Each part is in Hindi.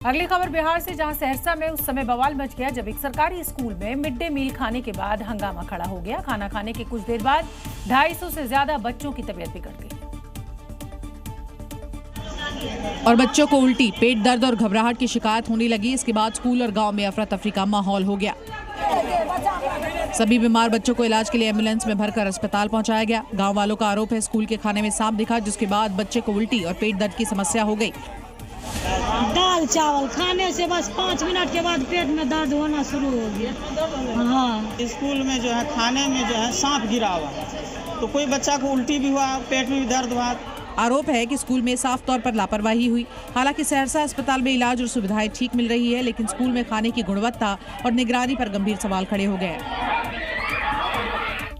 अगली खबर बिहार से, जहां सहरसा में उस समय बवाल मच गया जब एक सरकारी स्कूल में मिड डे मील खाने के बाद हंगामा खड़ा हो गया। खाना खाने के कुछ देर बाद 250 से ज्यादा बच्चों की तबीयत बिगड़ गई और बच्चों को उल्टी, पेट दर्द और घबराहट की शिकायत होने लगी। इसके बाद स्कूल और गांव में अफरा तफरी का माहौल हो गया। सभी बीमार बच्चों को इलाज के लिए एम्बुलेंस में भरकर अस्पताल पहुंचाया गया। गांव वालों का आरोप है स्कूल के खाने में सांप दिखा, जिसके बाद बच्चे को उल्टी और पेट दर्द की समस्या हो गई। दाल चावल खाने से बस 5 मिनट के बाद पेट में दर्द होना शुरू हो गया। हाँ, स्कूल में जो है खाने में जो है सांप गिरा हुआ, तो कोई बच्चा को उल्टी भी हुआ, पेट में भी दर्द हुआ। आरोप है कि स्कूल में साफ तौर पर लापरवाही हुई। हालांकि सहरसा अस्पताल में इलाज और सुविधाएं ठीक मिल रही है, लेकिन स्कूल में खाने की गुणवत्ता और निगरानी पर गंभीर सवाल खड़े हो गए।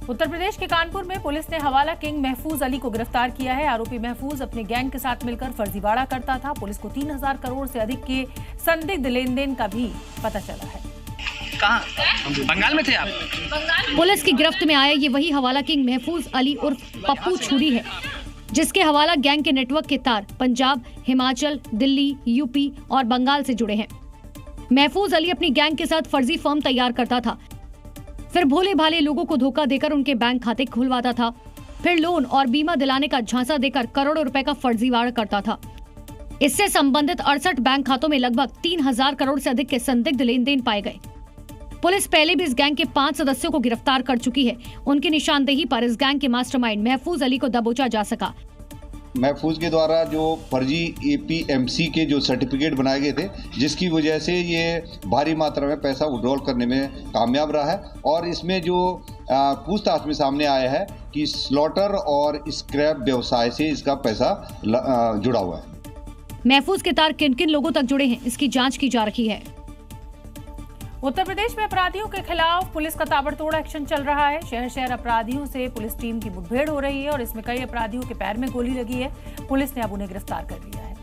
उत्तर प्रदेश के कानपुर में पुलिस ने हवाला किंग महफूज अली को गिरफ्तार किया है। आरोपी महफूज अपने गैंग के साथ मिलकर फर्जीवाड़ा करता था। पुलिस को 3000 करोड़ से अधिक के संदिग्ध लेन देन का भी पता चला है। कहाँ? बंगाल में थे आप? पुलिस की गिरफ्त में आया ये वही हवाला किंग महफूज अली उर्फ पप्पू छुरी है, जिसके हवाला गैंग के नेटवर्क के तार पंजाब, हिमाचल, दिल्ली, यूपी और बंगाल से जुड़े हैं। महफूज अली अपनी गैंग के साथ फर्जी फॉर्म तैयार करता था, फिर भोले भाले लोगों को धोखा देकर उनके बैंक खाते खुलवाता था, फिर लोन और बीमा दिलाने का झांसा देकर करोड़ों रुपए का फर्जीवाड़ा करता था। इससे संबंधित 68 बैंक खातों में लगभग 3000 करोड़ से अधिक के संदिग्ध लेन देन पाए गए। पुलिस पहले भी इस गैंग के 5 सदस्यों को गिरफ्तार कर चुकी है। उनकी निशानदेही पर इस गैंग के मास्टरमाइंड महफूज अली को दबोचा जा सका। महफूज के द्वारा जो फर्जी APMC के जो सर्टिफिकेट बनाए गए थे, जिसकी वजह से ये भारी मात्रा में पैसा विड्रॉल करने में कामयाब रहा है। और इसमें जो पूछताछ में सामने आया है कि स्लॉटर और स्क्रैप व्यवसाय से इसका पैसा जुड़ा हुआ है। महफूज के तार किन किन लोगों तक जुड़े हैं, इसकी जांच की जा रही है। उत्तर प्रदेश में अपराधियों के खिलाफ पुलिस का ताबड़तोड़ एक्शन चल रहा है। शहर शहर अपराधियों से पुलिस टीम की मुठभेड़ हो रही है और इसमें कई अपराधियों के पैर में गोली लगी है। पुलिस ने अब उन्हें गिरफ्तार कर लिया है।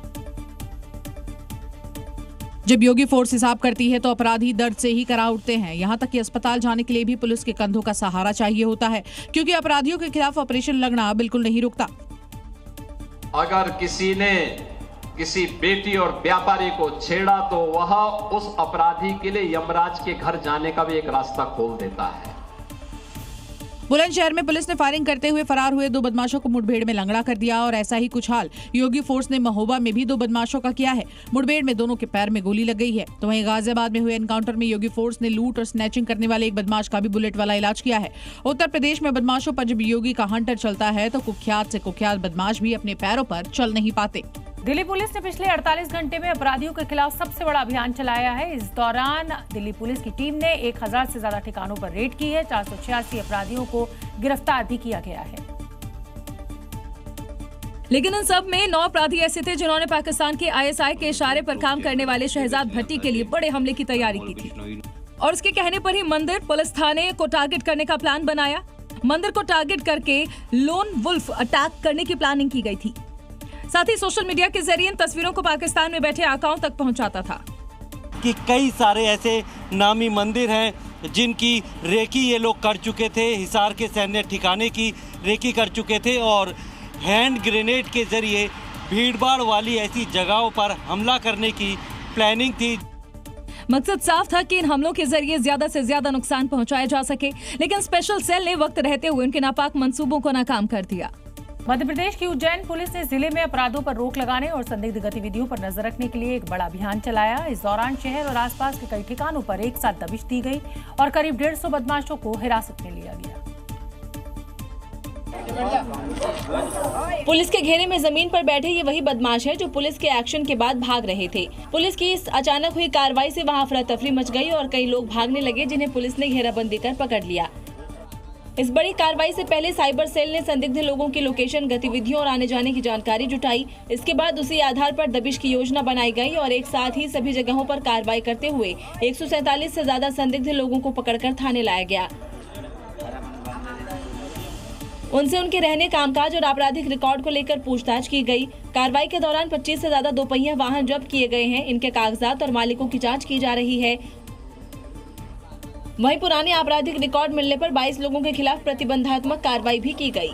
जब योगी फोर्स हिसाब करती है तो अपराधी दर्द से ही करा उठते हैं। यहाँ तक कि अस्पताल जाने के लिए भी पुलिस के कंधों का सहारा चाहिए होता है, क्योंकि अपराधियों के खिलाफ ऑपरेशन लगना बिल्कुल नहीं रुकता। अगर किसी ने किसी बेटी और व्यापारी को छेड़ा तो वह उस अपराधी के लिए यमराज के घर जाने का भी एक रास्ता खोल देता है। बुलंदशहर में पुलिस ने फायरिंग करते हुए फरार हुए 2 बदमाशों को मुठभेड़ में लंगड़ा कर दिया और ऐसा ही कुछ हाल योगी फोर्स ने महोबा में भी 2 बदमाशों का किया है। मुठभेड़ में दोनों के पैर में गोली लग गई है। तो वहीं गाजियाबाद में हुए एनकाउंटर में योगी फोर्स ने लूट और स्नैचिंग करने वाले एक बदमाश का भी बुलेट वाला इलाज किया है। उत्तर प्रदेश में बदमाशों पर जब योगी का हंटर चलता है तो कुख्यात से कुख्यात बदमाश भी अपने पैरों पर चल नहीं पाते। दिल्ली पुलिस ने पिछले 48 घंटे में अपराधियों के खिलाफ सबसे बड़ा अभियान चलाया है। इस दौरान दिल्ली पुलिस की टीम ने 1000 से ज्यादा ठिकानों पर रेड की है। 486 अपराधियों को गिरफ्तार भी किया गया है। लेकिन इन सब में 9 अपराधी ऐसे थे जिन्होंने पाकिस्तान के ISI के इशारे पर काम करने वाले शहजाद भट्टी के लिए बड़े हमले की तैयारी की थी और उसके कहने पर ही मंदिर पुलिस थाने को टारगेट करने का प्लान बनाया। मंदिर को टारगेट करके लोन वुल्फ अटैक करने की प्लानिंग की गई थी। साथ ही सोशल मीडिया के जरिए इन तस्वीरों को पाकिस्तान में बैठे आकाओं तक पहुंचाता था कि कई सारे ऐसे नामी मंदिर हैं जिनकी रेकी ये लोग कर चुके थे, हिसार के सैन्य ठिकाने की रेकी कर चुके थे और हैंड ग्रेनेड के जरिए भीड़भाड़ वाली ऐसी जगहों पर हमला करने की प्लानिंग थी। मकसद साफ था कि इन हमलों के जरिए ज्यादा से ज्यादा नुकसान पहुंचाया जा सके, लेकिन स्पेशल सेल ने वक्त रहते हुए उनके नापाक मंसूबों को नाकाम कर दिया। मध्य प्रदेश की उज्जैन पुलिस ने जिले में अपराधों पर रोक लगाने और संदिग्ध गतिविधियों पर नजर रखने के लिए एक बड़ा अभियान चलाया। इस दौरान शहर और आसपास के कई ठिकानों पर एक साथ दबिश दी गई और करीब 150 बदमाशों को हिरासत में लिया गया। पुलिस के घेरे में जमीन पर बैठे ये वही बदमाश है जो पुलिस के एक्शन के बाद भाग रहे थे। पुलिस की इस अचानक हुई कार्रवाई से वहां अफरा तफरी मच गई और कई लोग भागने लगे, जिन्हें पुलिस ने घेराबंदी कर पकड़ लिया। इस बड़ी कार्रवाई से पहले साइबर सेल ने संदिग्ध लोगों की लोकेशन, गतिविधियों और आने जाने की जानकारी जुटाई। इसके बाद उसी आधार पर दबिश की योजना बनाई गई और एक साथ ही सभी जगहों पर कार्रवाई करते हुए 147 से ज्यादा संदिग्ध लोगों को पकड़कर थाने लाया गया। उनसे उनके रहने, कामकाज और आपराधिक रिकॉर्ड को लेकर पूछताछ की गई। कार्रवाई के दौरान 25 से ज्यादा दोपहिया वाहन जब्त किए गए हैं। इनके कागजात और मालिकों की जाँच की जा रही है। वहीं पुराने आपराधिक रिकॉर्ड मिलने पर 22 लोगों के खिलाफ प्रतिबंधात्मक कार्रवाई भी की गई।